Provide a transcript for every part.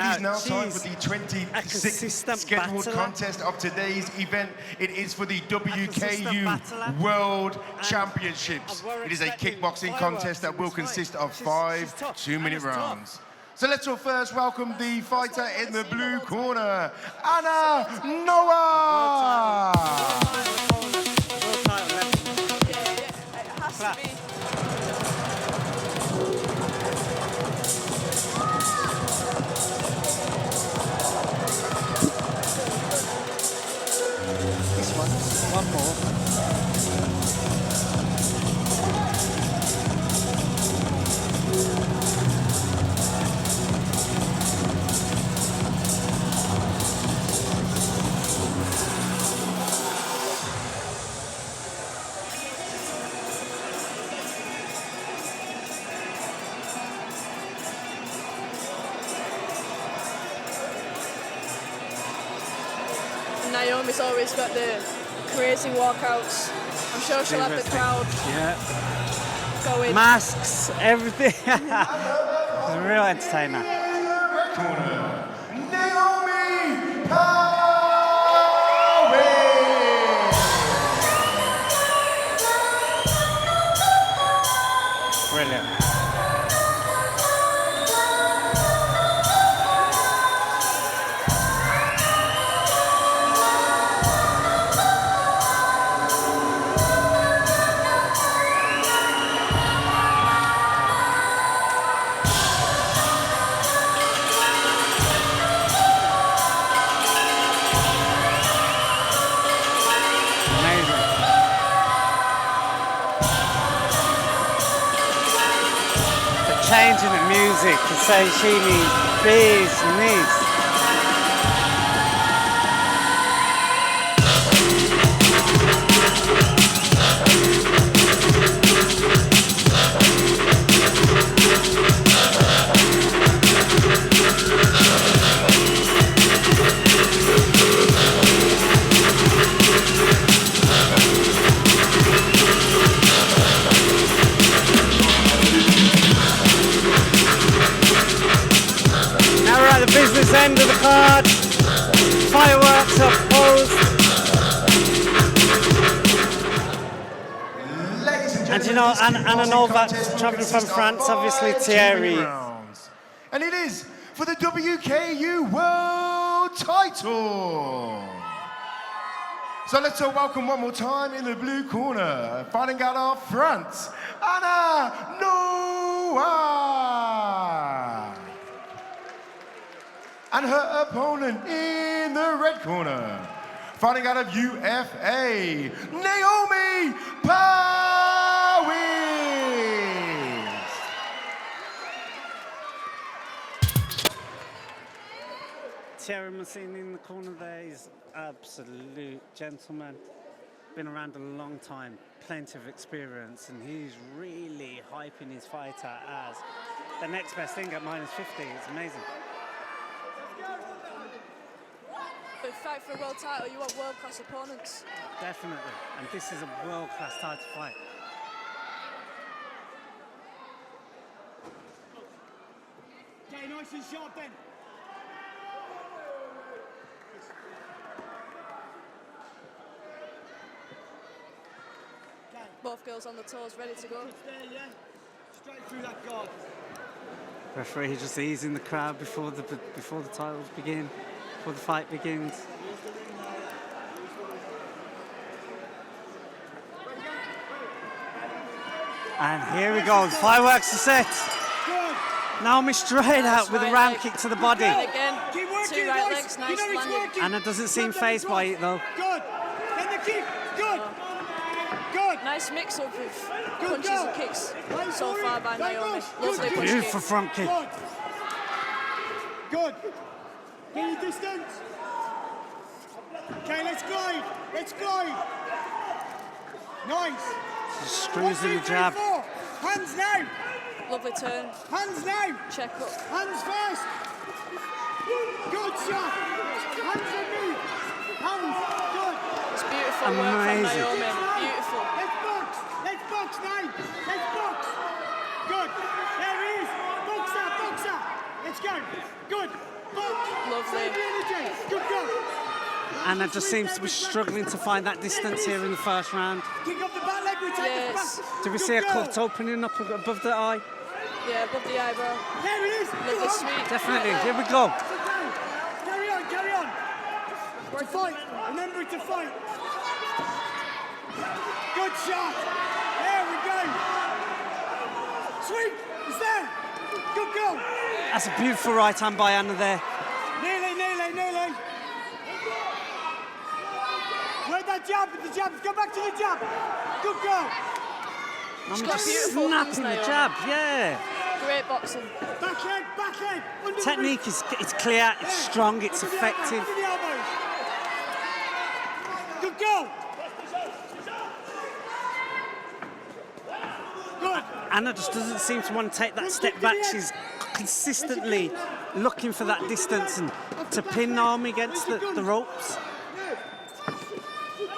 is now time for the 26th scheduled contest of today's event. It is for the WKU World Championships. It is a kickboxing contest that will consist of 5 2-minute rounds. So let's all first welcome the fighter in the blue corner, NOWACK! It has to be. This one more. Naomi's always got the crazy walkouts. I'm sure she'll have the crowd going. Masks, everything. She's a real entertainer. Naomi POWIS! Brilliant. Changing the music to say she needs business. The business end of the card, fireworks are posed, and you know, and I know that travelling from France, obviously Thierry. And it is for the WKU World Title. So let's all welcome one more time in the blue corner, fighting out of France, NOWACK. And her opponent in the red corner, fighting out of UFA, Naomi POWIS. Thierry Massini in the corner there is absolute gentleman. Been around a long time, plenty of experience, and he's really hyping his fighter as the next best thing at -50. It's amazing. But fight for a world title, you want world-class opponents. Definitely, and this is a world-class title fight. Okay, nice and sharp then. Both girls on the toes, ready to go. There, yeah. Straight through that guard. Referee just easing the crowd before the titles begin. Before the fight begins. And here we go, the fireworks are set. Naomi straight out with a round kick to the body. Again, 2 right legs, nice landing. Anna doesn't seem fazed by it though. Good. Then the kick. Good. Good. Nice mix-up of punches and kicks so far by Naomi. Lovely punch Beautiful kick. front kick. Good. Get your distance. Okay, let's glide. Let's glide. Nice. Just screws in the jab. 1, 2, 3, 4. Hands now. Lovely turn. Hands now. Check up. Hands first. Good shot. Hands and move. Hands. Good. It's beautiful work from Naomi. Beautiful. Let's box. Let's box now. Let's box. Good. There he is. Boxer. Boxer. Let's go. Good. Lovely. Good go. Anna just seems to be struggling to find that distance here in the first round. Kick off the back leg, we take it Yes. back. Do we see a cut opening up above the eye? Yeah, above the eyebrow. There it is. Lovely sweep. Definitely. Here we go. Carry on, carry on. To fight. Remember to fight. Good shot. There we go. Sweep. It's there. Good go. That's a beautiful right hand by Anna there. Nearly, nearly, nearly. Where's that jab? The jab. Go back to the jab. Good go. I'm got just beautiful hands, snapping the Naomi. jab, yeah. Great boxing. Back leg, back leg. Under the Technique wrist. it's clear, it's There. strong, it's Under the elbow, effective. under the elbows. Good go. Good. Anna just doesn't seem to want to take that step back. She's consistently looking for that distance and to pin Naomi against the ropes.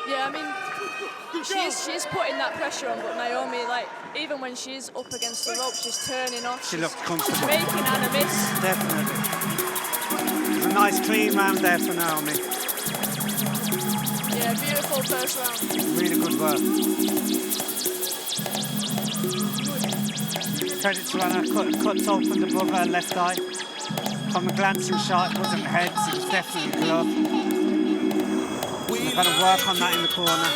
Yeah, I mean, she's putting that pressure on, but Naomi, like, even when she's up against the rope, she's turning off. She She's looks comfortable. making Anna miss. Definitely. It's a nice clean round there for Naomi. Yeah, beautiful first round. Really good work. Credit to Anna, cut open above her left eye. From a glancing shot, it wasn't heads, it was definitely glove. We've got to work on that in the corner.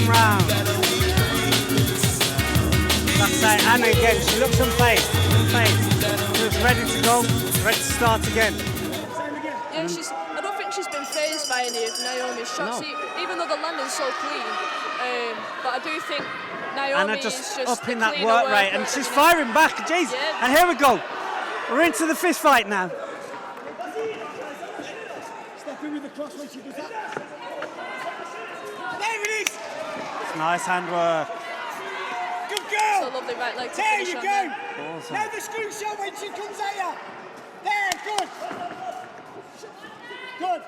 Round. Like I say, Anna again, she looks unfazed. She was ready to go, ready to start again. Yeah, I don't think she's been fazed by any of Naomi's shots, No. even though the landing's so clean. But I do think Naomi Anna is just just upping the that cleaner work rate, and worker, she's isn't it? firing back, jeez. Yeah. And here we go. We're into the fist fight now. Step in with the cross when she does that. There it is. Nice handwork. Good So girl. lovely right leg to There finish you on go. there. Awesome. Now the screw shot when she comes at you. There, good. Good.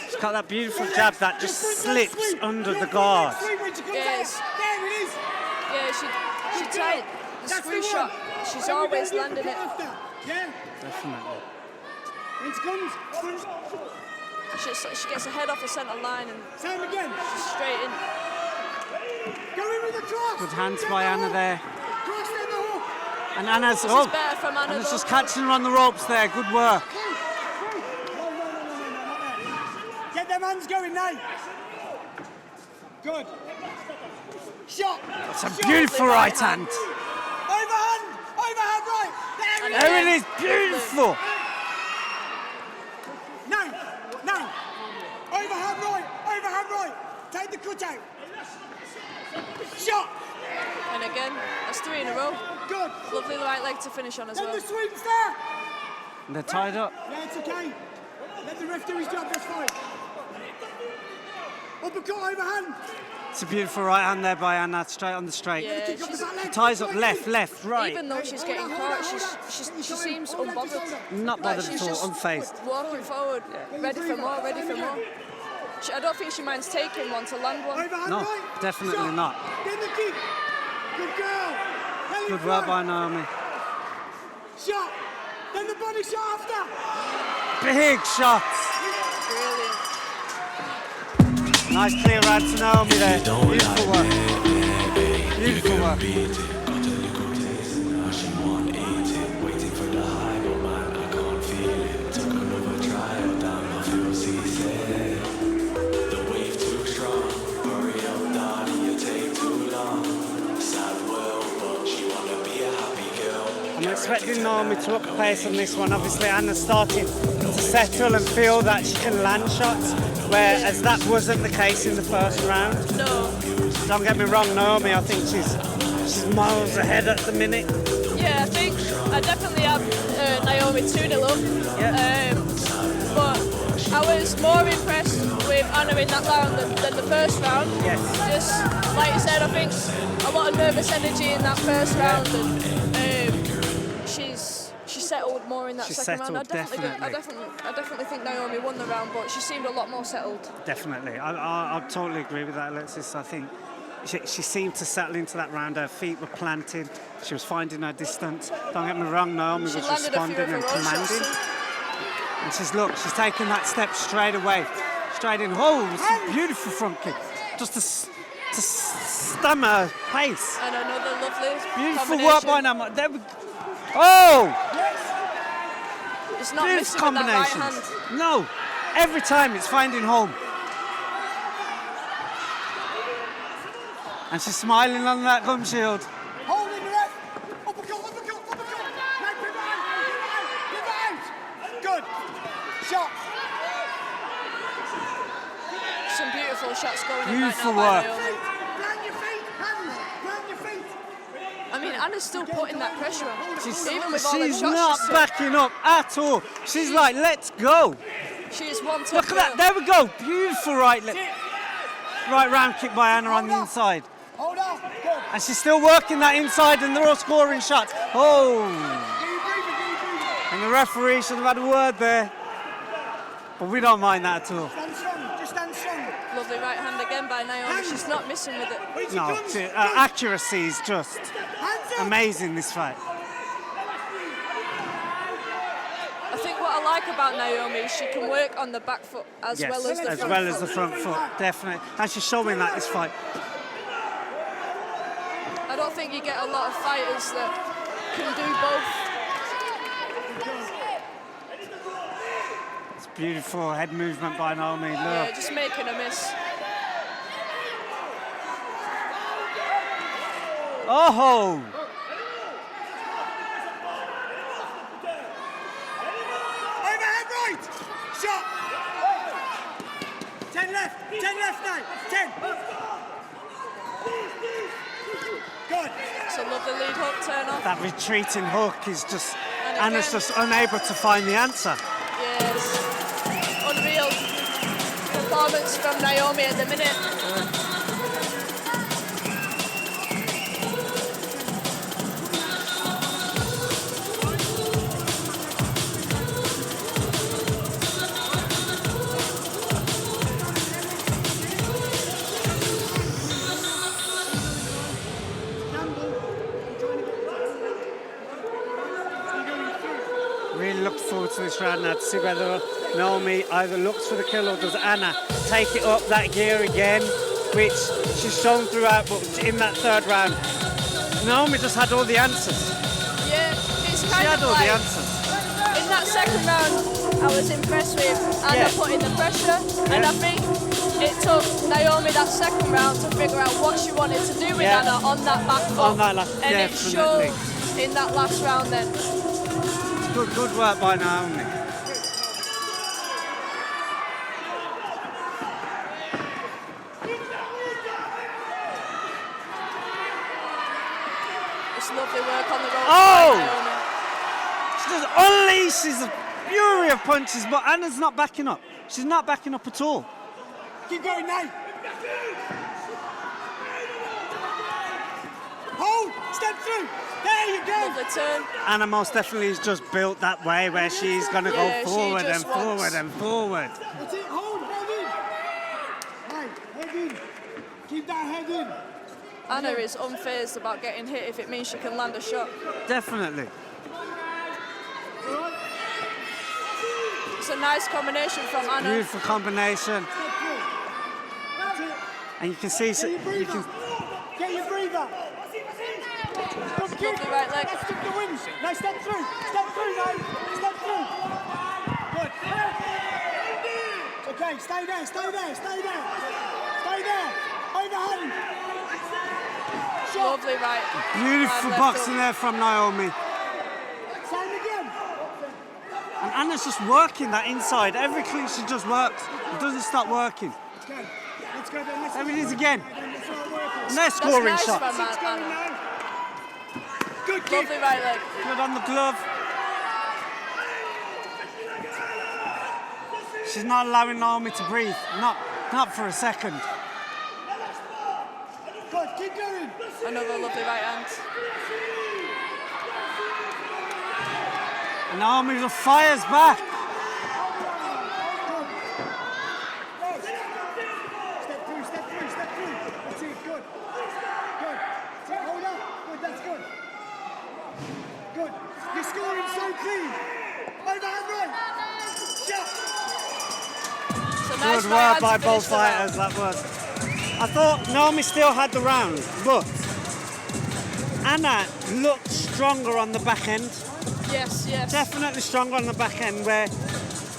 She's got that beautiful jab that just slips under the guard. Yes. There it is. Yeah, she tried the That's screw the one. shot. She's Every always day you landing cut it. off that. Yeah. Definitely. When she comes. She gets her head off the centre line and Same again. she's straight in. Go in with the cross. Good hands Then by the Anna hook. there. Cross then the hook. And Anna's This is up. better from Anna Anna's though. just catching her on the ropes there. Good work. No, not there. Get them hands going now. Good. Shot. It's a Shot. beautiful Lovely right right hand. Overhand. Overhand right. There it is. There it is. Beautiful. No. No. Overhand right. Overhand right. Take the cut out. Shot. And again, that's 3 in a row. Good. Lovely right leg to finish on as Then well. the sweeps there. And they're tied up. Yeah, it's okay. Let the ref do his job, that's fine. Uppercut overhand. It's a beautiful right hand there by Anna, straight on the straight. Yeah, Kick off the she's, back leg. Ties up left, left, right. even though she's getting caught, she seems unbothered. Not Like, bothered she's at all, just unfazed. walking forward, ready for more, ready for more. I don't think she minds taking one to land one. Overhand No, right. definitely Shot. not. Then the kick. Good girl. Belly Good work by front. Naomi. Shot. Then the body shot after. Big shots. Brilliant. Nice clear round to Naomi there. Beautiful work. Beautiful work. I'm expecting Naomi to up pace on this one. Obviously, Anna's starting to settle and feel that she can land shots, whereas that wasn't the case in the first round. No. Don't get me wrong, Naomi, I think she's miles ahead at the minute. Yeah, Yeah, I think I definitely have Naomi 2-0 up. Yeah. But I was more impressed with Anna in that round than the first round. Yes. Just like you said, I think a lot of nervous energy in that first round, and she settled more in that second round. I definitely think Naomi won the round, but she seemed a lot more settled. Definitely, I totally agree with that, Alexis. I think she seemed to settle into that round. Her feet were planted. She was finding her distance. Don't get me wrong, Naomi was responding and commanding. And she's taking that step straight away, straight in. Oh, it's a beautiful front kick, just to stem her pace. And another lovely beautiful work by Naomi. There we, oh, it's not missing with that right hand. No, every time it's finding home. And she's smiling on that gum shield. Holding the ref. Uppercut, uppercut, uppercut. No, pivot out. Good. Shot. Some beautiful shots going beautiful in right now work. by Naomi. Plant your feet, hands. Plant your feet. I mean, Anna's still putting that pressure on. Even with all the She's shots not backing up at all. She's like, let's go. She's one to look at that. There we go. Beautiful right round kick by Anna on the inside. Hold on. Good. And she's still working that inside, and they're all scoring shots. Oh. And the referee should have had a word there. But we don't mind that at all. Stand strong. Just stand strong. Lovely right hand again by Naomi. She's not missing with it. No, accuracy is just amazing this fight. I think what I like about Naomi is she can work on the back foot as well as the front foot. Definitely. And she's showing that this fight. I don't think you get a lot of fighters that can do both. It's beautiful head movement by Naomi. Look. Yeah, just making a miss. Oh! Overhead right. Shot. 10 left. 10 left now. 10. Good. It's a lovely lead hook turn off. That retreating hook is just, Anna's just unable to find the answer. Yes. Unreal performance from Naomi at the minute. Really look forward to this round now to see whether Naomi either looks for the kill or does Anna take it up that gear again, which she's shown throughout, but in that third round, Naomi just had all the answers. Yeah, it's kind of all like, the answers. In that second round, I was impressed with Anna putting the pressure, and I think it took Naomi that second round to figure out what she wanted to do with Anna on that back foot. And it showed in that last round then. Good work by Naomi. It's lovely work on the rope. Oh! She just unleashes a fury of punches, but Anna's not backing up. She's not backing up at all. Keep going now. Hold. Step through. There you go. Lovely turn. Anna most definitely is just built that way where she's going to go forward and forward and forward. That's it. Hold. Head in. Right. Head in. Keep that head in. Anna is unfazed about getting hit if it means she can land a shot. Definitely. It's a nice combination from Anna. Beautiful combination. And you can see, Get your breather. Lovely right leg. Let's stick the wings. Now step through. Step through now. Step through. Good. Okay, stay there, stay there, stay there. Stay there. Overhand. Shot. Lovely right. Beautiful boxing there from Naomi. Same again. And Anna's just working that inside. Every clinch she just works. It doesn't stop working. Let's go. Let's go then. There it is again. Let's start working. And they're scoring nice shots. from Keep going Anna. now. good kick. Lovely right leg. Good on the glove. She's not allowing Naomi to breathe. Not for a second. Good, keep going. Another lovely right hand. And Naomi just fires back. Step through, step through, step through. That's it, good. Good. Hold up. Good, that's good. Good. You're scoring so clean. Overhand right. Shot. So nice Good right work hand by to finish both the round. fighters, that was. I thought Naomi still had the round, but Anna looked stronger on the back end. Yes, yes. Definitely stronger on the back end, where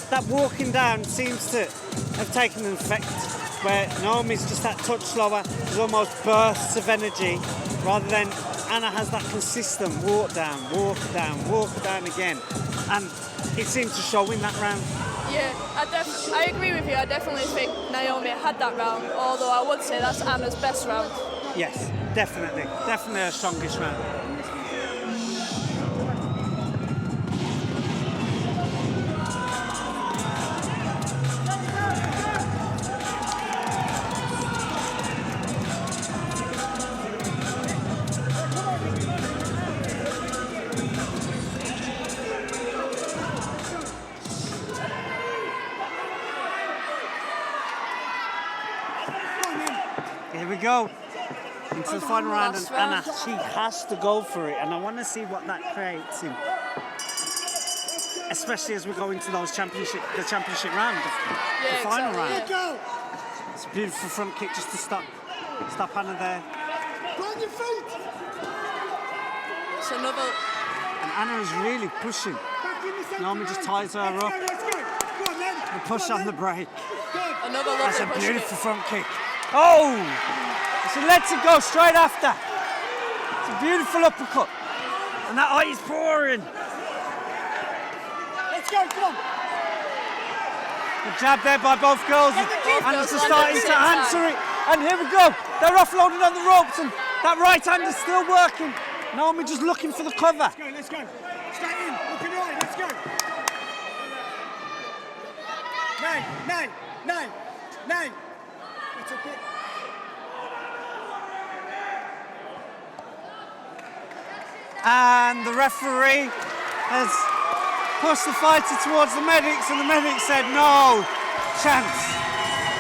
that walking down seems to have taken an effect, where Naomi's just that touch slower. There's almost bursts of energy, rather than Anna has that consistent walk down again. And it seemed to show in that round. Yeah, I agree with you. I definitely think Naomi had that round, although I would say that's Anna's best round. Yes, definitely. Definitely her strongest round. Here we go into the final round, and Anna, she has to go for it, and I want to see what that creates in, especially as we go into those the championship round, the final round. Let go. It's a beautiful front kick just to stop Anna there, Plant your feet. It's another. and Anna is really pushing. Back in the centre. Naomi just ties her Let's up. go, let's go. Go on, then. The push Go on the break. Good. Another lovely That's a push beautiful kick. front kick. Oh! She lets it go straight after. It's a beautiful uppercut. And that eye is pouring. Let's go, come on. Good jab there by both girls. And girls just landed starting to at the same answer it. And here we go. They're offloading on the ropes, and that right hand is still working. Naomi just looking for the cover. Let's go, let's go. Straight in, looking right, let's go. No. It's okay. And the referee has pushed the fighter towards the medics, and the medics said no chance.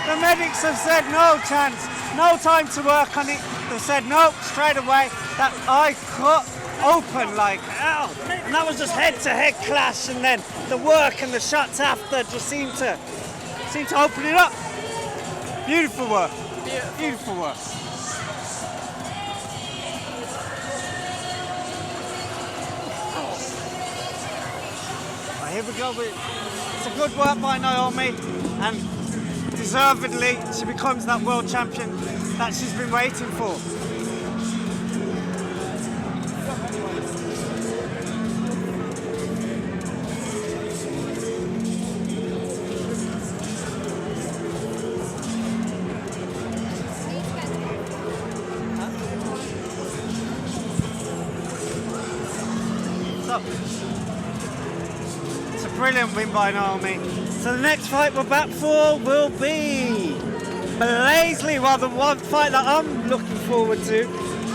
The medics have said no chance, no time to work on it. They've said no straight away. That eye cut open like hell, and that was just head-to-head clash, and then the work and the shots after just seemed to open it up. Beautiful work. Beautiful work. Here we go. It's a good work by Naomi, and deservedly she becomes that world champion that she's been waiting for. It's a brilliant win by Naomi. So the next fight we're back for will be Blaisley. Well, the one fight that I'm looking forward to.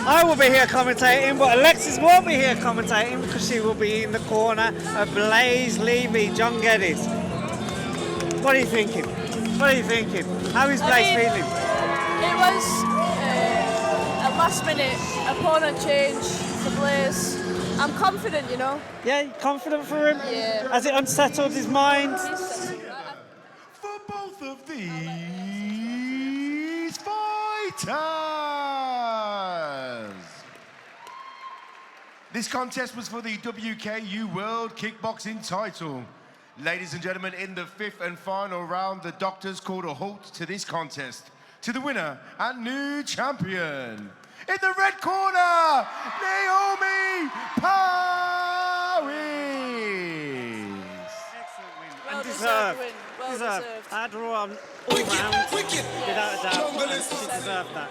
I will be here commentating, but Alexis won't be here commentating because she will be in the corner of Blaisley v John Geddes. What are you thinking? What are you thinking? How is Blaise feeling? It was a last-minute opponent change for Blaise. I'm confident, you know. Yeah, you confident for him? Yeah. Has it unsettled his mind? For both of these fighters. This contest was for the WKU World Kickboxing title. Ladies and gentlemen, in the fifth and final round, the doctors called a halt to this contest. To the winner and new champion. In the red corner, Naomi POWIS. Excellent win. Well And deserved win. Well deserved. deserved. I had her on all round, without a doubt. And she deserved that.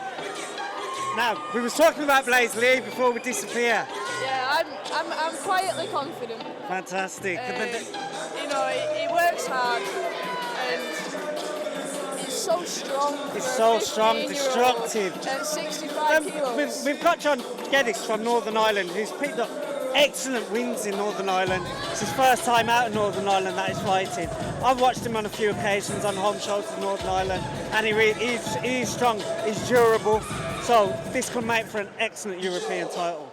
Now, we was talking about Blaisley before we disappear. Yeah, I'm quietly confident. Fantastic. You know, he works hard and he's so strong. He's so strong, 15-year-old destructive. And 65 kilos. We've got John Geddes from Northern Ireland, who's picked up excellent wins in Northern Ireland. It's his first time out in Northern Ireland that he's fighting. I've watched him on a few occasions on home shows in Northern Ireland, and he's strong, he's durable. So this could make for an excellent European title.